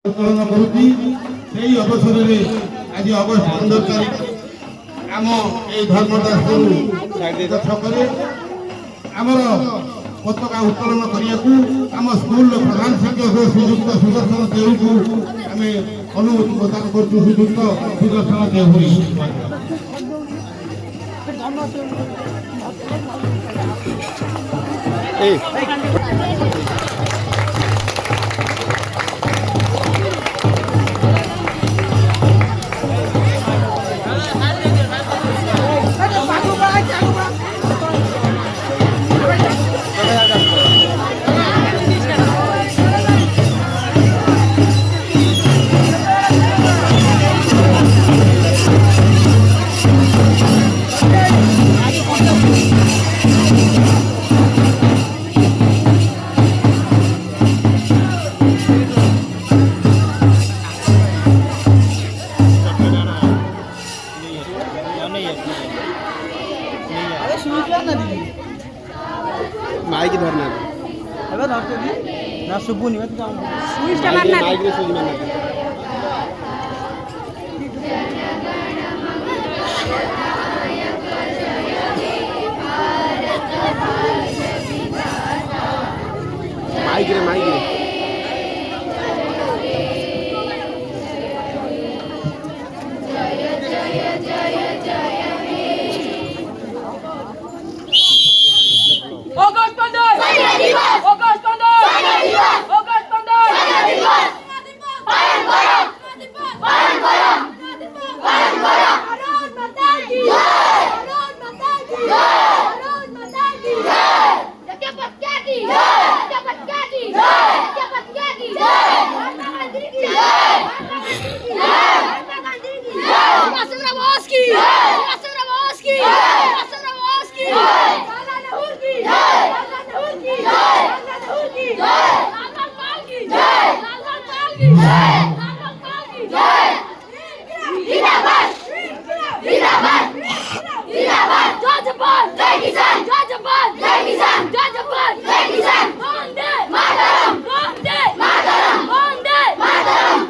उत्तोलन करुच्ची से अवसर में आज अगस्ट 15 तारीख आम ये धर्मदास छकरे आमर पताका उत्तोलन करने आम स्कूल प्रधान शिक्षक श्रीजुक्त सुदर्शन देव को आम अनुमति प्रदान कर श्रीजुक्त सुदर्शन देव माइक धरना अबे धरते दी ना सुबु नहीं तो स्विच मारना माइक में सुई मारना माइक रे August 15 August 15 August 15 Bayan Gora Arun Mata ki jai Arun Mata ki jai Arun Mata ki jai Satya Patya ki jai Satya Patya ki jai Satya Patya ki jai Mahatma Gandhi ki jai Mahatma Gandhi ki jai Mahatma Gandhi ki jai Subhash Chandra Bose ki jai Subhash Chandra Bose ki jai Subhash Chandra Bose ki jai Lala Nehru ki jai Lala Nehru ki jai Lala Nehru ki jai Lala Pal ki jai Lala Pal ki jai Lala Pal ki jai Zindabad Zindabad Zindabad Jajapal Jai Kisan Jajapal Jai Kisan Jajapal Jai Kisan Vande Mataram Vande Mataram Vande Mataram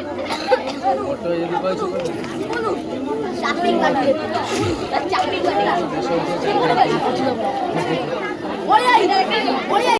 photo यदि पाइछु चाकरी करते चाकरी करते ओए